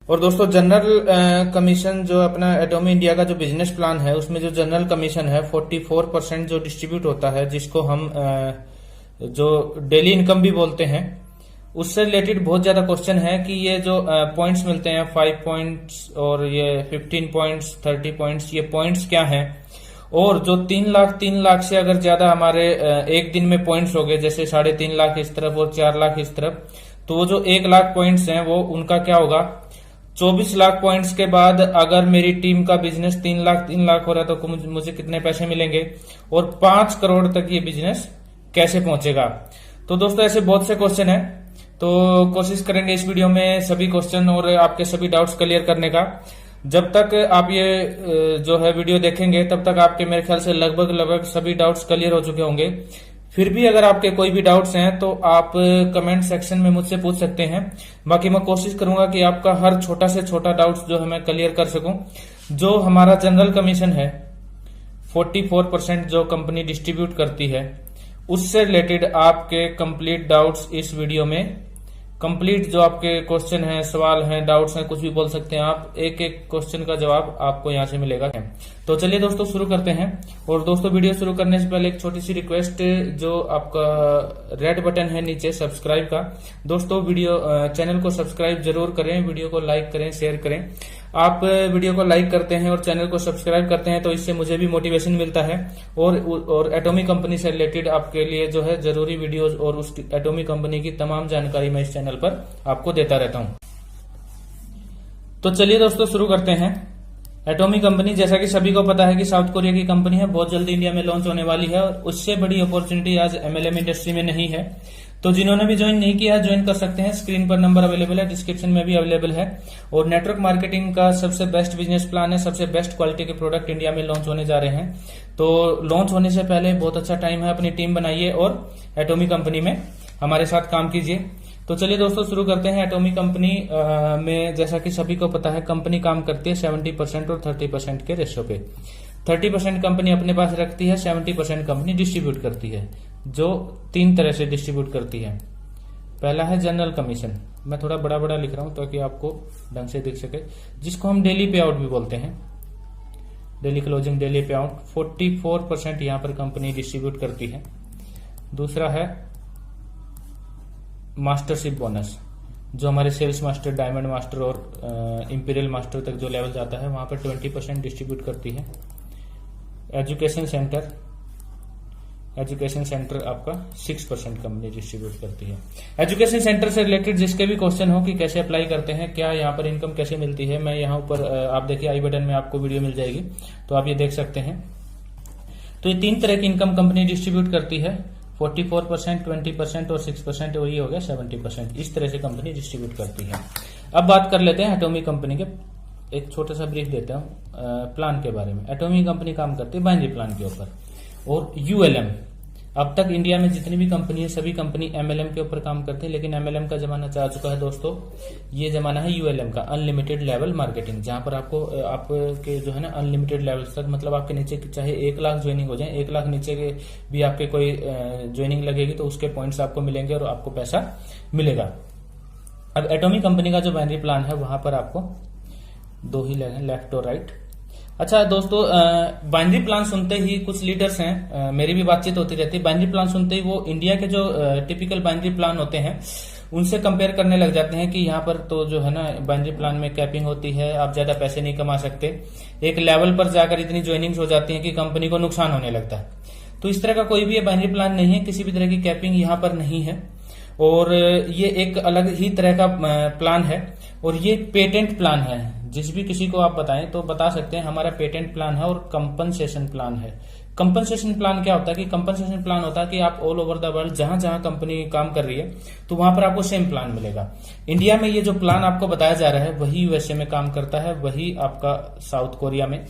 और दोस्तों general commission जो अपना एटॉमी इंडिया का जो बिजनेस प्लान है उसमें जो जनरल कमीशन है 44% जो डिस्ट्रीब्यूट होता है, जिसको हम जो डेली इनकम भी बोलते हैं, उससे रिलेटेड बहुत ज्यादा क्वेश्चन है कि ये जो पॉइंट्स मिलते हैं 5 पॉइंट्स और ये 15 पॉइंट्स 30 पॉइंट्स, ये पॉइंट्स क्या हैं। और जो 3 लाख से अगर ज्यादा हमारे एक दिन में पॉइंट्स हो गए, जैसे 3.5 लाख इस तरफ और 4 लाख इस तरफ, तो वो जो 1 लाख पॉइंट्स हैं वो उनका क्या होगा, 24 लाख पॉइंट्स के बाद अगर मेरी टीम का बिजनेस 3 लाख हो रहा है तो मुझे कितने पैसे मिलेंगे और 5 करोड़ तक ये बिजनेस कैसे पहुंचेगा। तो दोस्तों ऐसे बहुत से क्वेश्चन है, तो कोशिश करेंगे इस वीडियो में सभी क्वेश्चन और आपके सभी डाउट्स क्लियर करने का। जब तक आप ये जो है वीडियो देखेंगे तब तक आपके मेरे ख्याल से लगभग सभी डाउट्स क्लियर हो चुके होंगे। फिर भी अगर आपके कोई भी डाउट्स हैं तो आप कमेंट सेक्शन में मुझसे पूछ सकते हैं। बाकी मैं कोशिश करूंगा कि आपका हर छोटा से छोटा डाउट्स जो है मैं क्लियर कर सकूं। जो हमारा जनरल कमीशन है 44% जो कंपनी डिस्ट्रीब्यूट करती है, उससे रिलेटेड आपके कंप्लीट डाउट्स इस वीडियो में, कंप्लीट जो आपके क्वेश्चन हैं, सवाल हैं, डाउट्स हैं, कुछ भी बोल सकते हैं आप, एक एक क्वेश्चन का जवाब आपको यहां से मिलेगा। तो चलिए दोस्तों शुरू करते हैं। और दोस्तों वीडियो शुरू करने से पहले एक छोटी सी रिक्वेस्ट, जो आपका रेड बटन है नीचे सब्सक्राइब का, दोस्तों वीडियो चैनल को सब्सक्राइब जरूर करें, वीडियो को लाइक करें, शेयर करें। आप वीडियो को लाइक करते हैं और चैनल को सब्सक्राइब करते हैं तो इससे मुझे भी मोटिवेशन मिलता है और एटॉमी कंपनी से रिलेटेड आपके लिए जो है जरूरी वीडियोस और उस एटॉमी कंपनी की तमाम जानकारी मैं इस चैनल पर आपको देता रहता हूं। तो चलिए दोस्तों शुरू करते हैं। एटॉमी कंपनी, जैसा कि सभी को पता है कि साउथ कोरिया की कंपनी है, बहुत जल्दी इंडिया में लॉन्च होने वाली है और उससे बड़ी अपॉर्चुनिटी आज एमएलएम इंडस्ट्री में नहीं है। तो जिन्होंने भी ज्वाइन नहीं किया ज्वाइन कर सकते हैं, स्क्रीन पर नंबर अवेलेबल है, डिस्क्रिप्शन में भी अवेलेबल है। और नेटवर्क मार्केटिंग का सबसे बेस्ट बिजनेस प्लान है, सबसे बेस्ट क्वालिटी के प्रोडक्ट इंडिया में लॉन्च होने जा रहे हैं। तो लॉन्च होने से पहले बहुत अच्छा टाइम है, अपनी टीम बनाइए और एटॉमी कंपनी में हमारे साथ काम कीजिए। तो चलिए दोस्तों शुरू करते हैं। एटॉमी कंपनी में जैसा कि सभी को पता है कंपनी काम करती है 70% और 30% के रेशो पे। 30% कंपनी अपने पास रखती है, 70% कंपनी डिस्ट्रीब्यूट करती है, जो 3 तरह से डिस्ट्रीब्यूट करती है। पहला है जनरल कमीशन, मैं थोड़ा बड़ा लिख रहा हूं ताकि आपको ढंग से दिख सके, जिसको हम डेली पे आउट भी बोलते हैं, डेली क्लोजिंग, डेली पे आउट। 44% यहां पर कंपनी डिस्ट्रीब्यूट करती है। दूसरा है मास्टरशिप बोनस, जो हमारे सेल्स मास्टर, डायमंड मास्टर और इंपीरियल मास्टर तक जो लेवल जाता है वहां पर 20% डिस्ट्रीब्यूट करती है। एजुकेशन सेंटर आपका 6% कंपनी डिस्ट्रीब्यूट करती है। एजुकेशन सेंटर से रिलेटेड जिसके भी क्वेश्चन हो कि कैसे अप्लाई करते हैं, क्या यहाँ पर इनकम कैसे मिलती है, मैं यहाँ ऊपर आप देखिए आई बटन में आपको वीडियो मिल जाएगी, तो आप ये देख सकते हैं। तो ये 3 तरह की इनकम कंपनी डिस्ट्रीब्यूट करती है, 44%, 20% और 6%, और ये हो गया 70%। इस तरह से कंपनी डिस्ट्रीब्यूट करती है। अब बात कर लेते हैं एटॉमी कंपनी के, एक छोटा सा ब्रीफ देता हूँ प्लान के बारे में। एटॉमी कंपनी काम करती है बाइनरी प्लान के ऊपर और यूएलएम। अब तक इंडिया में जितनी भी कंपनी है सभी कंपनी एमएलएम के ऊपर काम करती है, लेकिन एमएलएम का जमाना जा चुका है दोस्तों। ये जमाना है यूएलएम का, अनलिमिटेड लेवल मार्केटिंग, जहां पर आपके जो है ना अनलिमिटेड लेवल तक, मतलब आपके नीचे चाहे 1 लाख ज्वाइनिंग हो जाए, 1 लाख नीचे के भी आपके कोई ज्वाइनिंग लगेगी तो उसके पॉइंट्स आपको मिलेंगे और आपको पैसा मिलेगा। अब एटॉमी कंपनी का जो बाइनरी प्लान है वहां पर आपको 2 ही लेफ्ट और राइट। अच्छा दोस्तों, बाइनरी प्लान सुनते ही कुछ लीडर्स हैं, मेरी भी बातचीत होती रहती है, बाइनरी प्लान सुनते ही वो इंडिया के जो टिपिकल बाइनरी प्लान होते हैं उनसे कंपेयर करने लग जाते हैं कि यहाँ पर तो जो है ना बाइनरी प्लान में कैपिंग होती है, आप ज्यादा पैसे नहीं कमा सकते, एक लेवल पर जाकर इतनी ज्वाइनिंग्स हो जाती है कि कंपनी को नुकसान होने लगता है। तो इस तरह का कोई भी बाइनरी प्लान नहीं है, किसी भी तरह की कैपिंग यहाँ पर नहीं है और ये एक अलग ही तरह का प्लान है और ये पेटेंट प्लान है। जिस भी किसी को आप बताएं तो बता सकते हैं हमारा पेटेंट प्लान है और कंपनसेशन प्लान है। कंपनसेशन प्लान क्या होता है कि कंपनसेशन प्लान होता है कि आप ऑल ओवर द वर्ल्ड जहां जहां कंपनी काम कर रही है तो वहां पर आपको सेम प्लान मिलेगा। इंडिया में ये जो प्लान आपको बताया जा रहा है वही यूएसए में काम करता है, वही आपका साउथ कोरिया में,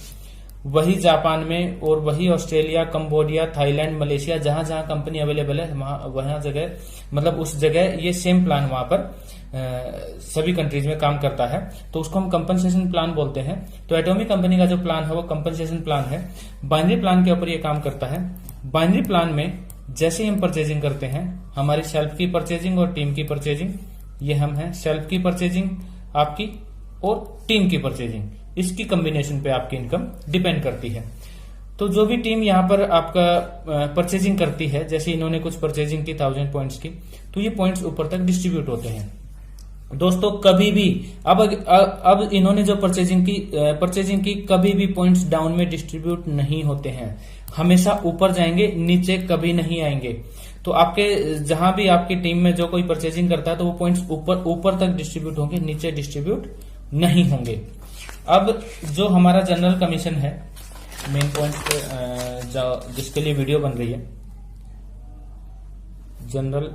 वही जापान में और वही ऑस्ट्रेलिया, कंबोडिया, थाईलैंड, मलेशिया, जहां जहां कंपनी अवेलेबल है वहां जगह, मतलब उस जगह ये सेम प्लान वहां पर सभी कंट्रीज में काम करता है, तो उसको हम कंपनसेशन प्लान बोलते हैं। तो एटॉमी कंपनी का जो प्लान है वो कंपनसेशन प्लान है, बाइनरी प्लान के ऊपर ये काम करता है। बाइनरी प्लान में जैसे ही हम परचेजिंग करते हैं, हमारी सेल्फ की परचेजिंग और टीम की परचेजिंग, ये हम है सेल्फ की परचेजिंग आपकी और टीम की परचेजिंग, इसकी कॉम्बिनेशन पे आपकी इनकम डिपेंड करती है। तो जो भी टीम यहाँ पर आपका परचेजिंग करती है, जैसे इन्होंने कुछ परचेजिंग की 1000 पॉइंट्स की, तो ये पॉइंट्स ऊपर तक डिस्ट्रीब्यूट होते हैं। दोस्तों कभी भी अब इन्होंने जो परचेजिंग की कभी भी पॉइंट्स डाउन में डिस्ट्रीब्यूट नहीं होते हैं, हमेशा ऊपर जाएंगे, नीचे कभी नहीं आएंगे। तो आपके जहां भी आपकी टीम में जो कोई परचेजिंग करता है तो वो पॉइंट्स ऊपर तक डिस्ट्रीब्यूट होंगे, नीचे डिस्ट्रीब्यूट नहीं होंगे। अब जो हमारा जनरल कमीशन है, मेन पॉइंट जिसके लिए वीडियो बन रही है, जनरल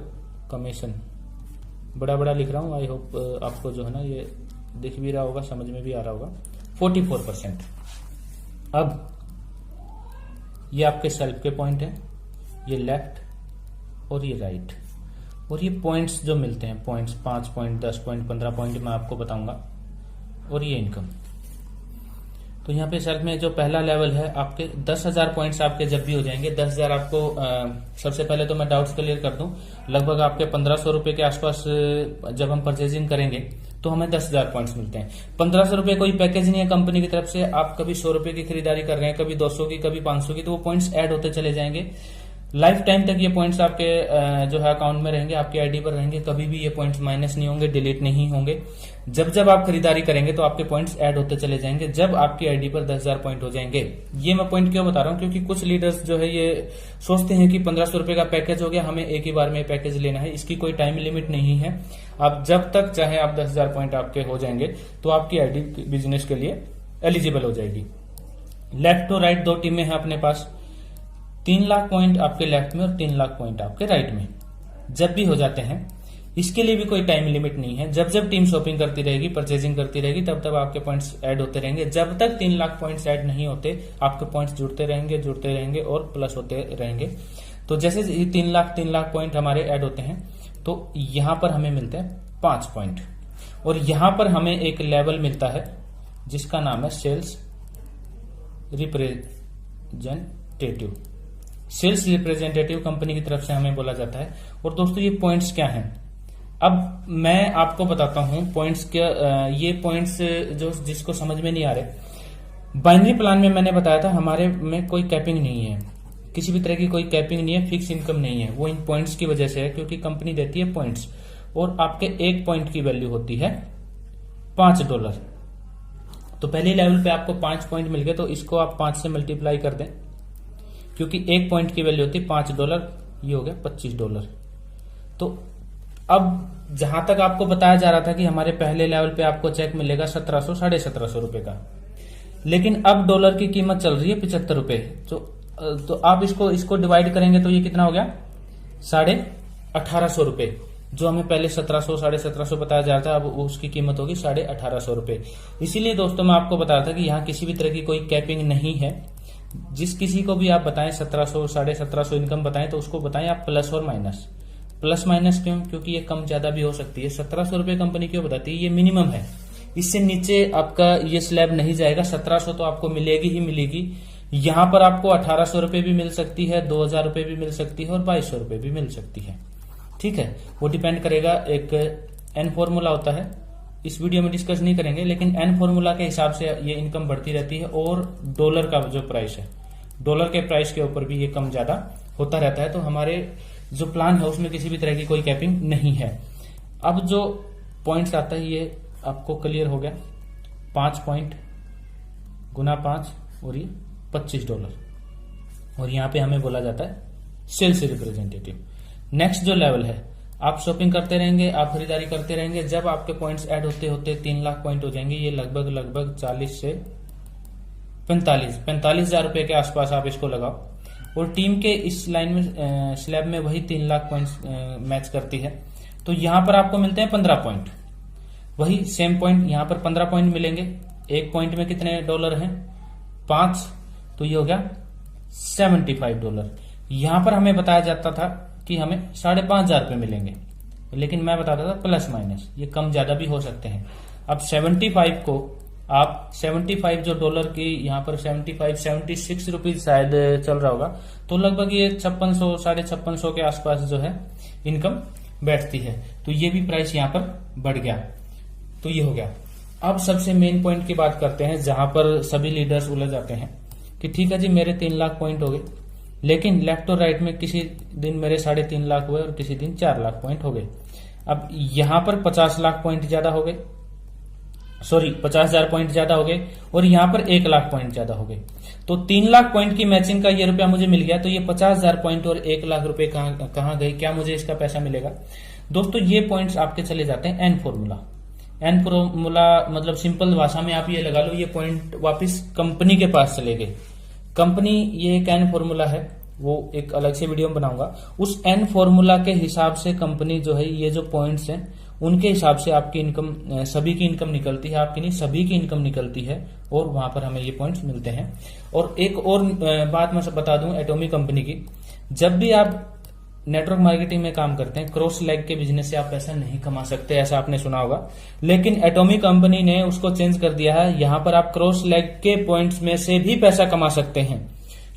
कमीशन बड़ा बड़ा लिख रहा हूं, आई होप आपको जो है ना ये दिख भी रहा होगा, समझ में भी आ रहा होगा। 44%। अब ये आपके सेल्फ के पॉइंट है, ये लेफ्ट और ये राइट, और ये पॉइंट्स जो मिलते हैं, पॉइंट्स 5 पॉइंट, 10 पॉइंट, 15 पॉइंट मैं आपको बताऊंगा, और ये इनकम। तो यहाँ पे सेल्फ में जो पहला लेवल है आपके 10,000 पॉइंट्स आपके जब भी हो जाएंगे, 10,000 आपको सबसे पहले तो मैं डाउट्स क्लियर कर दूं, लगभग आपके 1500 रुपए के आसपास जब हम परचेजिंग करेंगे तो हमें 10,000 पॉइंट्स मिलते हैं। 1500 रुपए कोई पैकेज नहीं है कंपनी की तरफ से, आप कभी 100 रुपए की खरीदारी कर रहे हैं, कभी 200 की, कभी 500 की, तो वो पॉइंट्स ऐड होते चले जाएंगे। लाइफ टाइम तक ये पॉइंट्स आपके जो है अकाउंट में रहेंगे, आपकी आईडी पर रहेंगे, कभी भी ये पॉइंट्स माइनस नहीं होंगे, डिलीट नहीं होंगे। जब जब आप खरीदारी करेंगे तो आपके पॉइंट्स ऐड होते चले जाएंगे, जब आपकी आईडी पर 10,000 पॉइंट हो जाएंगे। ये मैं पॉइंट क्यों बता रहा हूं, क्योंकि कुछ लीडर्स जो है ये सोचते हैं कि 1500 रुपए का पैकेज हो गया, हमें एक ही बार में पैकेज लेना है। इसकी कोई टाइम लिमिट नहीं है, आप जब तक चाहे आप 10,000 पॉइंट आपके हो जाएंगे तो आपकी आईडी बिजनेस के लिए एलिजिबल हो जाएगी। लेफ्ट और राइट दो टीमें हैं अपने पास, 3 लाख पॉइंट आपके लेफ्ट में और 3 लाख पॉइंट आपके राइट में जब भी हो जाते हैं। इसके लिए भी कोई टाइम लिमिट नहीं है, जब जब टीम शॉपिंग करती रहेगी, परचेजिंग करती रहेगी, तब तब आपके पॉइंट्स ऐड होते रहेंगे। जब तक 3 लाख पॉइंट्स ऐड नहीं होते, आपके पॉइंट्स जुड़ते रहेंगे और प्लस होते रहेंगे। तो जैसे ही 3 लाख पॉइंट हमारे ऐड होते हैं तो यहां पर हमें मिलते हैं 5 पॉइंट, और यहां पर हमें एक लेवल मिलता है जिसका नाम है sales representative. Sales representative company की तरफ से हमें बोला जाता है। और दोस्तों ये पॉइंट्स क्या हैं, अब मैं आपको बताता हूं पॉइंट्स क्या। ये पॉइंट्स जो जिसको समझ में नहीं आ रहे, बाइनरी प्लान में मैंने बताया था हमारे में कोई कैपिंग नहीं है, किसी भी तरह की कोई कैपिंग नहीं है, फिक्स इनकम नहीं है। वो इन पॉइंट्स की वजह से है क्योंकि कंपनी देती है पॉइंट्स, और आपके 1 पॉइंट की वैल्यू होती है $5। तो पहले लेवल पे आपको 5 पॉइंट मिल गए, तो इसको आप 5 से मल्टीप्लाई कर दें, क्योंकि 1 पॉइंट की वैल्यू होती है $5, ये हो गया $25। तो अब जहां तक आपको बताया जा रहा था कि हमारे पहले लेवल पे आपको चेक मिलेगा 1700 1750 रुपए का, लेकिन अब डॉलर की कीमत चल रही है 75 रुपए। तो आप इसको डिवाइड करेंगे तो ये कितना हो गया, 1850 रुपए। जो हमें पहले 1700 1750 बताया जा रहा था, अब उसकी कीमत होगी 1850 रुपए। इसीलिए दोस्तों मैं आपको बता रहा था कि यहाँ किसी भी तरह की कोई कैपिंग नहीं है। जिस किसी को भी आप बताएं 1700 1750 इनकम बताएं, तो उसको बताएं आप प्लस और माइनस। प्लस माइनस क्यों, क्योंकि ये कम ज्यादा भी हो सकती है। 1700 रुपए कंपनी क्यों बताती है, ये मिनिमम है, इससे नीचे आपका ये स्लैब नहीं जाएगा। 1700 तो आपको मिलेगी ही मिलेगी। यहां पर आपको 1800 रुपए भी मिल सकती है, 2000 रुपए भी मिल सकती है, और 2200 रुपए भी मिल सकती है। ठीक है, वो डिपेंड करेगा। एक एन फॉर्मूला होता है, इस वीडियो में डिस्कस नहीं करेंगे, लेकिन एन फॉर्मूला के हिसाब से ये इनकम बढ़ती रहती है। और डॉलर का जो प्राइस है, डॉलर के प्राइस के ऊपर भी ये कम ज्यादा होता रहता है। तो हमारे जो प्लान है उसमें किसी भी तरह की कोई कैपिंग नहीं है। अब जो पॉइंट्स आता है ये आपको क्लियर हो गया, 5 पॉइंट गुना 5 और ये $25, और यहां पे हमें बोला जाता है सेल्स रिप्रेजेंटेटिव। नेक्स्ट जो लेवल है, आप शॉपिंग करते रहेंगे, आप खरीदारी करते रहेंगे, जब आपके पॉइंट्स ऐड होते होते 3 लाख पॉइंट हो जाएंगे, ये लगभग 40 से 45 हजार रुपए के आसपास आप इसको लगाओ। और टीम के इस लाइन में स्लैब में वही 3 लाख पॉइंट्स मैच करती है। तो यहां पर आपको मिलते हैं 15 पॉइंट, वही सेम पॉइंट यहां पर 15 पॉइंट मिलेंगे। 1 पॉइंट में कितने डॉलर हैं, 5, तो ये हो गया $75। यहां पर हमें बताया जाता था कि हमें 5,500 रुपए मिलेंगे, लेकिन मैं बताता था प्लस माइनस, ये कम ज्यादा भी हो सकते हैं। अब 75 को आप 75 जो डॉलर की यहाँ पर 76 रुपीज शायद चल रहा होगा, तो लगभग ये 5600 5650 के आसपास जो है इनकम बैठती है। तो ये भी प्राइस यहाँ पर बढ़ गया, तो ये हो गया। अब सबसे मेन पॉइंट की बात करते हैं, जहां पर सभी लीडर्स उलझ जाते हैं कि ठीक है जी मेरे 3 लाख पॉइंट हो गए, लेकिन लेफ्ट और राइट में किसी दिन मेरे 3.5 लाख हुए और किसी दिन 4 लाख पॉइंट हो गए। अब यहां पर 50 लाख पॉइंट ज्यादा हो गए, सॉरी 50,000 पॉइंट ज्यादा हो गए, और यहां पर 1 लाख पॉइंट ज्यादा हो गए। तो 3 लाख पॉइंट की मैचिंग का ये रुपया मुझे मिल गया, तो ये 50,000 पॉइंट और 1 लाख रुपए कहां गए, क्या मुझे इसका पैसा मिलेगा? दोस्तों ये पॉइंट्स आपके चले जाते हैं एन फॉर्मूला। एन फॉर्मूला मतलब सिंपल भाषा में आप ये लगा लो, ये पॉइंट वापस कंपनी के पास चले गए। कंपनी, ये एक एन फॉर्मूला है, वो एक अलग से वीडियो में बनाऊंगा। उस एन फॉर्मूला के हिसाब से कंपनी जो है, ये जो पॉइंट्स हैं उनके हिसाब से आपकी इनकम, सभी की इनकम निकलती है, आपकी नहीं सभी की इनकम निकलती है, और वहां पर हमें ये पॉइंट्स मिलते हैं। और एक और बात मैं बता दूं एटॉमिक कंपनी की, जब भी आप नेटवर्क मार्केटिंग में काम करते हैं, क्रॉस लेग के बिजनेस से आप पैसा नहीं कमा सकते, ऐसा आपने सुना होगा। लेकिन एटॉमिक कंपनी ने उसको चेंज कर दिया है, यहां पर आप क्रॉस लेग के पॉइंट्स में से भी पैसा कमा सकते हैं।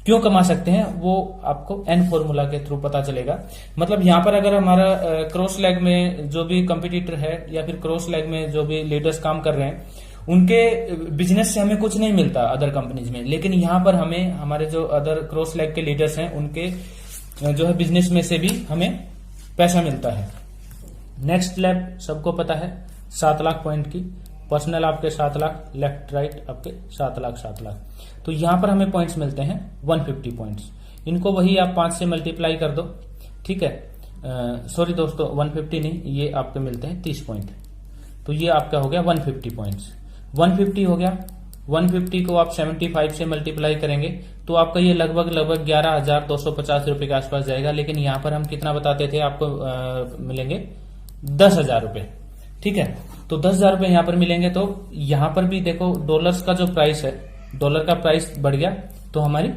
क्यों कमा सकते हैं वो आपको एन फॉर्मूला के थ्रू पता चलेगा। मतलब यहां पर अगर हमारा क्रॉस लेग में जो भी कंपटीटर है या फिर क्रॉस लेग में जो भी लीडर्स काम कर रहे हैं, उनके बिजनेस से हमें कुछ नहीं मिलता अदर कंपनीज में, लेकिन यहां पर हमें हमारे जो अदर क्रॉस लेग के लीडर्स हैं उनके जो है बिजनेस में से भी हमें पैसा मिलता है। नेक्स्ट स्लैब सबको पता है 7 लाख पॉइंट की, पर्सनल आपके 7 लाख, लेफ्ट राइट आपके 7 लाख 7 लाख। तो यहां पर हमें पॉइंट्स मिलते हैं 150 पॉइंट्स। इनको वही आप 5 से मल्टीप्लाई कर दो, ठीक है। सॉरी दोस्तों 150 नहीं, ये आपके मिलते हैं 30 पॉइंट। तो ये आपका हो गया 150 पॉइंट्स। 150 हो गया, 150 को आप 75 से मल्टीप्लाई करेंगे तो आपका ये लगभग 11,250 रुपए के आसपास जाएगा। लेकिन यहां पर हम कितना बताते थे आपको मिलेंगे 10,000 रुपए, ठीक है। तो 10,000 रुपए यहां पर मिलेंगे। तो यहां पर भी देखो डॉलर्स का जो प्राइस है, डॉलर का प्राइस बढ़ गया तो हमारी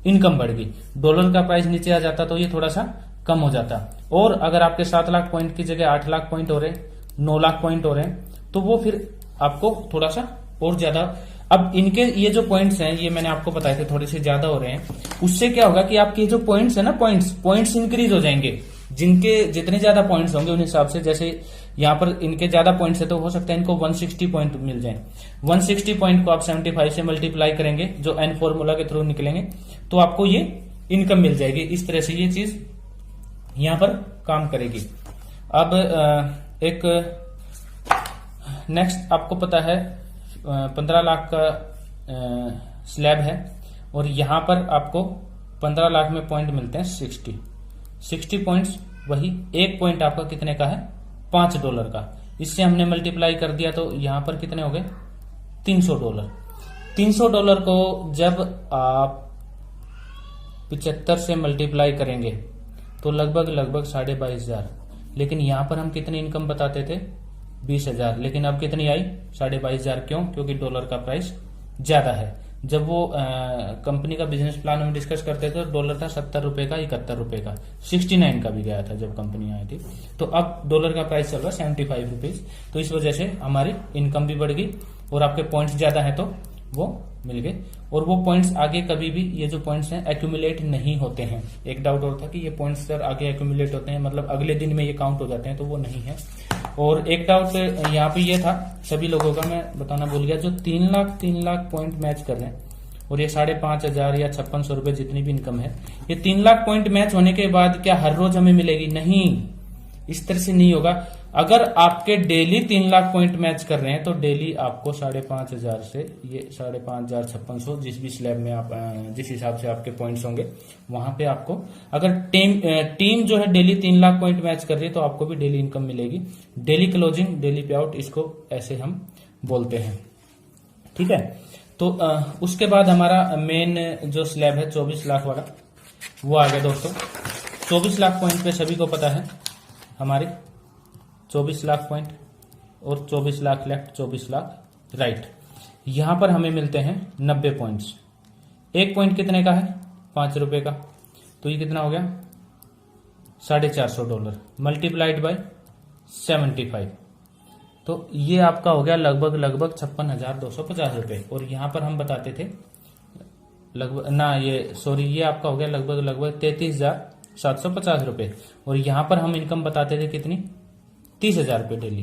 इनकम बढ़ गई। डॉलर का प्राइस नीचे आ जाता तो ये थोड़ा सा कम हो जाता। और अगर आपके 7 लाख पॉइंट की जगह 8 लाख पॉइंट हो रहे हैं, 9 लाख पॉइंट हो रहे हैं, तो वो फिर आपको थोड़ा सा और ज्यादा, अब इनके ये जो पॉइंट्स हैं ये मैंने आपको बताए थे थोड़े से ज्यादा हो रहे हैं, उससे क्या होगा कि आपके जो पॉइंट्स है ना, पॉइंट्स इंक्रीज हो जाएंगे। जिनके जितने ज्यादा पॉइंट्स होंगे उन हिसाब से, जैसे यहाँ पर इनके ज्यादा पॉइंट्स है तो हो सकता है इनको 160 पॉइंट मिल जाए। 160 पॉइंट को आप 75 से मल्टीप्लाई करेंगे जो एन फॉर्मूला के थ्रू निकलेंगे, तो आपको ये इनकम मिल जाएगी। इस तरह से ये चीज यहां पर काम करेगी। अब एक नेक्स्ट आपको पता है 15 लाख का स्लैब है, और यहां पर आपको 15 लाख में पॉइंट मिलते हैं 60 पॉइंट्स। वही एक पॉइंट आपका कितने का है, $5 का। इससे हमने मल्टीप्लाई कर दिया तो यहां पर कितने हो गए, $300। $300 को जब आप 75 से मल्टीप्लाई करेंगे तो लगभग 22,500। लेकिन यहां पर हम कितनी इनकम बताते थे, 20,000, लेकिन अब कितनी आई 22,500। क्यों? क्योंकि डॉलर का प्राइस ज्यादा है। जब वो कंपनी का बिजनेस प्लान हम डिस्कस करते थे तो डॉलर था 70 रुपए का, 71 रुपए का, 69 का भी गया था जब कंपनी आई थी। तो अब डॉलर का प्राइस चल रहा है 75 रुपीज। तो इस वजह से हमारी इनकम भी बढ़ गई और आपके पॉइंट्स ज्यादा है तो वो मिल गए। और वो पॉइंट्स आगे कभी भी, ये जो पॉइंट्स हैं एक्यूमुलेट नहीं होते हैं। एक डाउट और था कि ये पॉइंट्स सर आगे एक्यूमुलेट होते हैं, मतलब अगले दिन में ये काउंट हो जाते हैं, तो वो नहीं है। और एक डाउट यहाँ पे ये था सभी लोगों का, मैं बताना भूल गया, जो 3 लाख पॉइंट मैच कर रहे हैं और ये 5,500 या 5600 रुपए जितनी भी इनकम है, ये 3 लाख पॉइंट मैच होने के बाद क्या हर रोज हमें मिलेगी? नहीं, इस तरह से नहीं होगा। अगर आपके डेली 3 लाख पॉइंट मैच कर रहे हैं तो डेली आपको 5,500 से ये 5,500 5600 जिस भी स्लैब में आप जिस हिसाब से आपके पॉइंट्स होंगे वहां पे आपको, अगर टीम जो है डेली 3 लाख पॉइंट मैच कर रही है तो आपको भी डेली इनकम मिलेगी। डेली क्लोजिंग, डेली पे आउट, इसको ऐसे हम बोलते हैं, ठीक है। तो उसके बाद हमारा मेन जो स्लैब है 24 लाख वाला वो आ गया दोस्तों। 24 लाख पॉइंट पे सभी को पता है हमारे 24 लाख पॉइंट और 24 लाख लेफ्ट, 24 लाख राइट। यहां पर हमें मिलते हैं 90 पॉइंट्स। एक पॉइंट कितने का है, $5 का, तो ये कितना हो गया $450 मल्टीप्लाइड बाय 75, तो ये आपका हो गया लगभग 56,250 रुपए। और यहां पर हम बताते थे लगभग ना, ये सॉरी, ये आपका हो गया लगभग 33,750 रुपए। और यहां पर हम इनकम बताते थे कितनी, 30,000 रुपए डेली।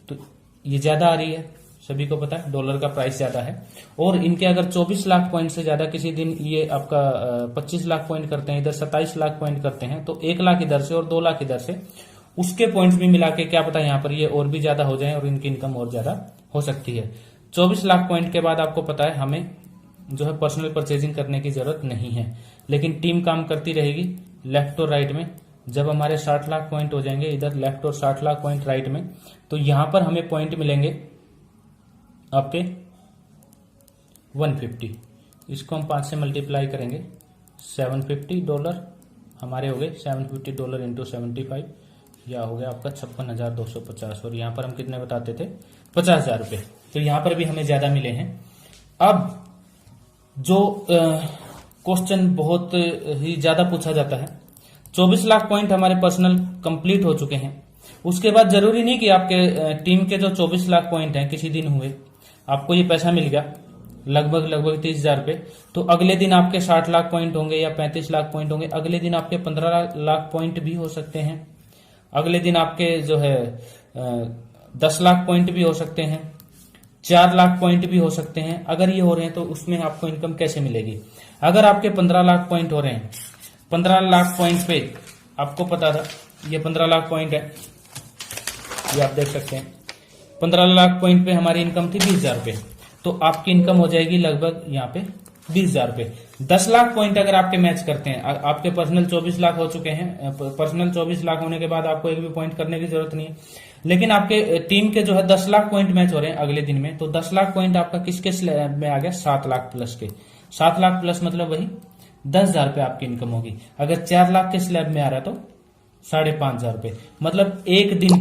तो ये ज्यादा आ रही है, सभी को पता है डॉलर का प्राइस ज्यादा है। और इनके अगर 24 लाख पॉइंट से ज्यादा किसी दिन ये आपका 25 लाख पॉइंट करते हैं, इधर 27 लाख पॉइंट करते हैं, तो 1 लाख इधर से और 2 लाख इधर से, उसके पॉइंट्स भी मिला के क्या पता यहाँ पर ये और भी ज्यादा हो जाए और इनकी इनकम और ज्यादा हो सकती है। 24 लाख पॉइंट के बाद आपको पता है हमें जो है पर्सनल परचेजिंग करने की जरूरत नहीं है, लेकिन टीम काम करती रहेगी लेफ्ट और राइट में। जब हमारे 60 लाख पॉइंट हो जाएंगे इधर लेफ्ट और 60 लाख पॉइंट राइट में, तो यहां पर हमें पॉइंट मिलेंगे आपके 150। इसको हम 5 से मल्टीप्लाई करेंगे, $750 हमारे हो गए। $750 इंटू 75 या हो गया आपका 56,250। और यहां पर हम कितने बताते थे, 50,000 रुपए। तो यहां पर भी हमें ज्यादा मिले हैं। अब जो क्वेश्चन बहुत ही ज्यादा पूछा जाता है, 24 लाख पॉइंट हमारे पर्सनल कंप्लीट हो चुके हैं, उसके बाद जरूरी नहीं कि आपके टीम के जो 24 लाख पॉइंट हैं किसी दिन हुए आपको ये पैसा मिल गया लगभग 30,000 रुपए, तो अगले दिन आपके 60 लाख पॉइंट होंगे या 35 लाख पॉइंट होंगे, अगले दिन आपके 15 लाख पॉइंट भी हो सकते हैं, अगले दिन आपके जो है 10 लाख पॉइंट भी हो सकते हैं, 4 लाख पॉइंट भी हो सकते हैं। अगर ये हो रहे हैं तो उसमें आपको इनकम कैसे मिलेगी? अगर आपके 15 लाख पॉइंट हो रहे हैं, 15 लाख पॉइंट पे आपको पता था ये 15 लाख पॉइंट है, ये आप देख सकते हैं 15 लाख पॉइंट पे हमारी इनकम थी 20,000 रुपए, तो आपकी इनकम हो जाएगी लगभग यहाँ पे 20,000 रुपए। 10 लाख पॉइंट अगर आपके मैच करते हैं, आपके पर्सनल 24 लाख हो चुके हैं, पर्सनल 24 लाख होने के बाद आपको एक भी पॉइंट करने की जरूरत नहीं है, लेकिन आपके टीम के जो है 10 लाख पॉइंट मैच हो रहे हैं अगले दिन में, तो 10 लाख पॉइंट आपका किसके स्लैब में आ गया, 7 लाख प्लस के। 7 लाख प्लस मतलब वही 10,000 रुपए आपकी इनकम होगी। अगर 4 लाख के स्लैब में आ रहा है तो 5,500 रुपए, मतलब एक दिन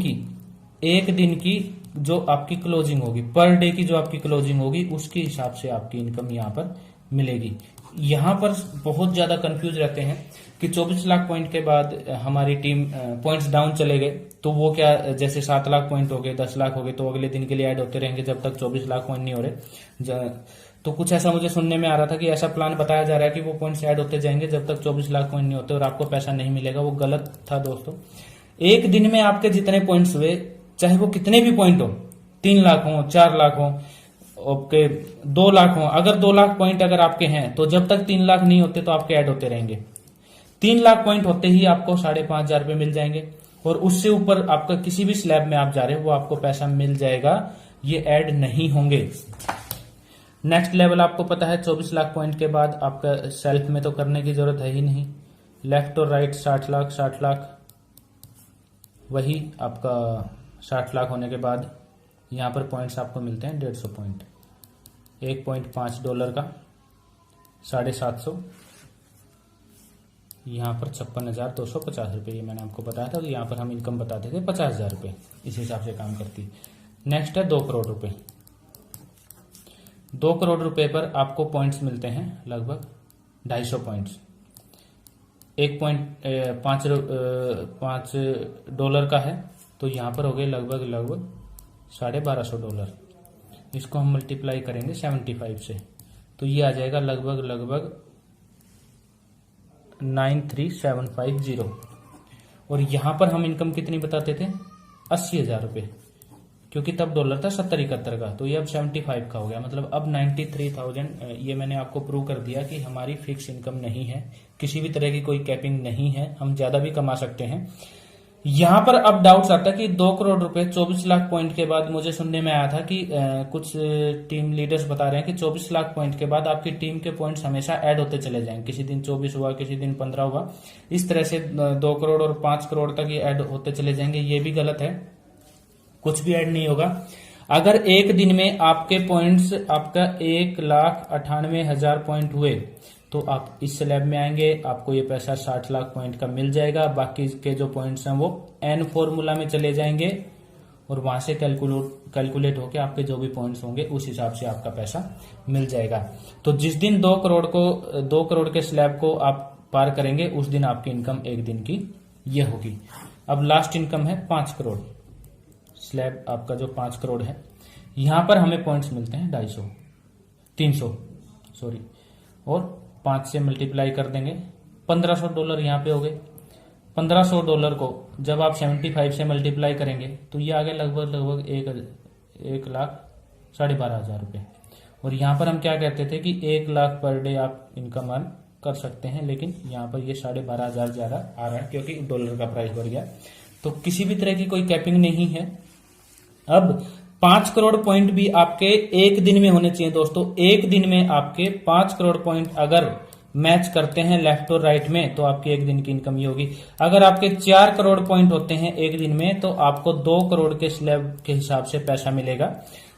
की जो आपकी क्लोजिंग होगी, पर डे की जो आपकी क्लोजिंग होगी उसके हिसाब से आपकी इनकम यहाँ पर मिलेगी। यहाँ पर बहुत ज्यादा कंफ्यूज रहते हैं कि 24 लाख पॉइंट के बाद हमारी टीम पॉइंट्स डाउन चले गए तो वो क्या, जैसे 7 लाख पॉइंट हो गए, 10 लाख हो गए, तो अगले दिन के लिए ऐड होते रहेंगे जब तक 24 लाख पॉइंट नहीं हो रहे। तो कुछ ऐसा मुझे सुनने में आ रहा था कि ऐसा प्लान बताया जा रहा है कि वो पॉइंट्स ऐड होते जाएंगे जब तक 24 लाख पॉइंट नहीं होते और आपको पैसा नहीं मिलेगा। वो गलत था दोस्तों। एक दिन में आपके जितने पॉइंट्स हुए, चाहे वो कितने भी पॉइंट हो, 3 लाख हो, 4 लाख हो, आपके 2 लाख हो, अगर 2 लाख पॉइंट अगर आपके हैं तो जब तक 3 लाख नहीं होते तो आपके ऐड होते रहेंगे। 3 लाख पॉइंट होते ही आपको 5,500 रुपए मिल जाएंगे और उससे ऊपर आपका किसी भी स्लैब में आप जा रहे हो वो आपको पैसा मिल जाएगा, ये ऐड नहीं होंगे। नेक्स्ट लेवल आपको पता है 24 लाख पॉइंट के बाद आपका सेल्फ में तो करने की जरूरत है ही नहीं, लेफ्ट और राइट 60 लाख, वही आपका 60 लाख होने के बाद यहाँ पर पॉइंट्स आपको मिलते हैं 150 पॉइंट, $1.5 का 750, यहाँ पर 56,250 रुपये, ये मैंने आपको बताया था। तो यहाँ पर हम इनकम बताते थे 50,000 रुपये, इस हिसाब से काम करती। नेक्स्ट है 2 करोड़ रुपए। 2 करोड़ रुपए पर आपको पॉइंट्स मिलते हैं लगभग 250 पॉइंट्स। $1.5 का है तो यहाँ पर हो गए लगभग $1,250। इसको हम मल्टीप्लाई करेंगे 75 से तो ये आ जाएगा लगभग 93,750। और यहां पर हम इनकम कितनी बताते थे, 80,000 रुपए, क्योंकि तब डॉलर था 70-71 का, तो ये अब 75 का हो गया, मतलब अब 93,000। ये मैंने आपको प्रूव कर दिया कि हमारी फिक्स इनकम नहीं है, किसी भी तरह की कोई कैपिंग नहीं है, हम ज्यादा भी कमा सकते हैं। यहां पर अब डाउट्स आता है कि 2 करोड़ रुपए 24 लाख पॉइंट के बाद, मुझे सुनने में आया था कि कुछ टीम लीडर्स बता रहे हैं कि 24 लाख पॉइंट के बाद आपकी टीम के पॉइंट्स हमेशा ऐड होते चले जाएंगे, किसी दिन 24 हुआ, किसी दिन 15 हुआ, इस तरह से 2 करोड़ और 5 करोड़ तक ये ऐड होते चले जाएंगे। ये भी गलत है, कुछ भी ऐड नहीं होगा। अगर एक दिन में आपके पॉइंट्स आपका 1,98,000 पॉइंट हुए तो आप इस स्लैब में आएंगे, आपको ये पैसा 60 लाख पॉइंट का मिल जाएगा। बाकी के जो पॉइंट्स हैं वो एन फॉर्मूला में चले जाएंगे और वहां से कैलकुलेट होकर आपके जो भी पॉइंट्स होंगे उस हिसाब से आपका पैसा मिल जाएगा। तो जिस दिन 2 करोड़ के स्लैब को आप पार करेंगे उस दिन आपकी इनकम एक दिन की ये होगी। अब लास्ट इनकम है 5 करोड़। स्लैब आपका जो 5 करोड़ है, यहां पर हमें पॉइंट्स मिलते हैं 300 और 5 से मल्टीप्लाई कर देंगे, $1,500 यहाँ पे हो गए। $1,500 को जब आप 75 से मल्टीप्लाई करेंगे तो ये आ गया लगभग 1,60,000 12,500 रुपये। और यहाँ पर हम क्या कहते थे कि 1 लाख पर डे आप इनकम अर्न कर सकते हैं, लेकिन यहाँ पर ये 12,500 ज्यादा आ रहा है क्योंकि डॉलर का प्राइस बढ़ गया। तो किसी भी तरह की कोई कैपिंग नहीं है। अब 5 करोड़ पॉइंट भी आपके एक दिन में होने चाहिए दोस्तों। एक दिन में आपके 5 करोड़ पॉइंट अगर मैच करते हैं लेफ्ट और राइट में, तो आपकी एक दिन की इनकम ये होगी। अगर आपके 4 करोड़ पॉइंट होते हैं एक दिन में, तो आपको 2 करोड़ के स्लैब के हिसाब से पैसा मिलेगा।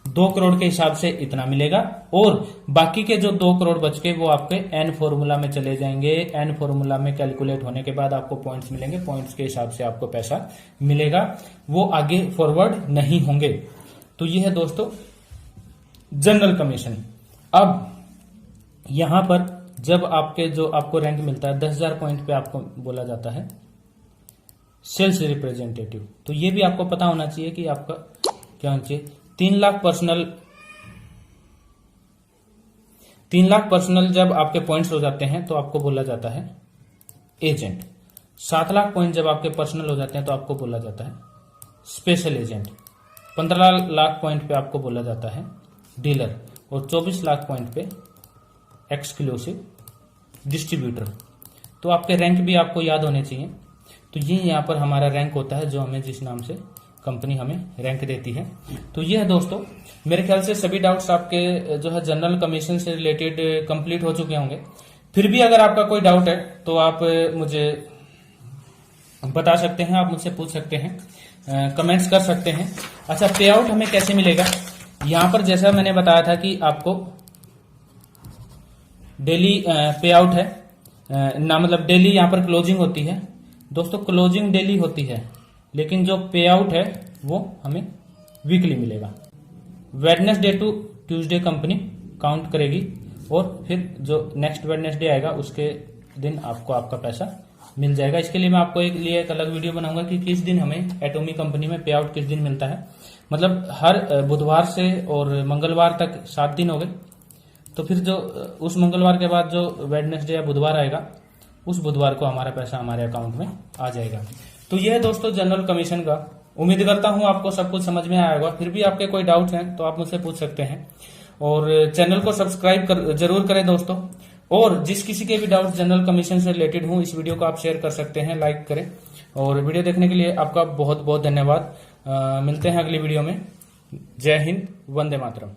2 करोड़ के हिसाब से इतना मिलेगा, और बाकी के जो 2 करोड़ बच के वो आपके एन फॉर्मूला में चले जाएंगे। एन फॉर्मूला में कैलकुलेट होने के बाद आपको पॉइंट्स मिलेंगे, पॉइंट्स के हिसाब से आपको पैसा मिलेगा, वो आगे फॉरवर्ड नहीं होंगे। तो ये है दोस्तों जनरल कमीशन। अब यहां पर जब आपको रैंक मिलता है 10,000 पॉइंट पे, आपको बोला जाता है सेल्स रिप्रेजेंटेटिव। तो ये भी आपको पता होना चाहिए कि आपका क्या होना चाहिए। 3 लाख पर्सनल जब आपके पॉइंट्स हो जाते हैं तो आपको बोला जाता है एजेंट। 7 लाख पॉइंट जब आपके पर्सनल हो जाते हैं तो आपको बोला जाता है स्पेशल एजेंट। 15 लाख पॉइंट पे आपको बोला जाता है डीलर, और 24 लाख पॉइंट पे एक्सक्लूसिव डिस्ट्रीब्यूटर। तो आपके रैंक भी आपको याद होने चाहिए। तो ये यहाँ पर हमारा रैंक होता है, जो हमें जिस नाम से कंपनी हमें रैंक देती है। तो ये है दोस्तों, मेरे ख्याल से सभी डाउट्स आपके जो है जनरल कमीशन से रिलेटेड कंप्लीट हो चुके होंगे। फिर भी अगर आपका कोई डाउट है तो आप मुझे बता सकते हैं, आप मुझसे पूछ सकते हैं, कमेंट्स कर सकते हैं। अच्छा, पे आउट हमें कैसे मिलेगा? यहाँ पर जैसा मैंने बताया था कि आपको डेली पे आउट है ना, मतलब डेली यहाँ पर क्लोजिंग होती है दोस्तों, क्लोजिंग डेली होती है, लेकिन जो पे आउट है वो हमें वीकली मिलेगा। Wednesday to Tuesday company count करेगी, और फिर जो नेक्स्ट वेडनेसडे आएगा उसके दिन आपको आपका पैसा मिल जाएगा। इसके लिए मैं आपको एक अलग वीडियो बनाऊंगा कि किस दिन हमें एटॉमी कंपनी में पे आउट किस दिन मिलता है। मतलब हर बुधवार से और मंगलवार तक 7 दिन हो गए, तो फिर जो उस मंगलवार के बाद जो वेडनेसडे या बुधवार आएगा, उस बुधवार को हमारा पैसा हमारे अकाउंट में आ जाएगा। तो यह है दोस्तों जनरल कमीशन का। उम्मीद करता हूं आपको सब कुछ समझ में आया होगा। फिर भी आपके कोई डाउट्स हैं तो आप मुझसे पूछ सकते हैं, और चैनल को सब्सक्राइब जरूर करें दोस्तों। और जिस किसी के भी डाउट जनरल कमीशन से रिलेटेड हो, इस वीडियो को आप शेयर कर सकते हैं, लाइक करें। और वीडियो देखने के लिए आपका बहुत बहुत धन्यवाद। मिलते हैं अगली वीडियो में। जय हिंद, वंदे मातरम।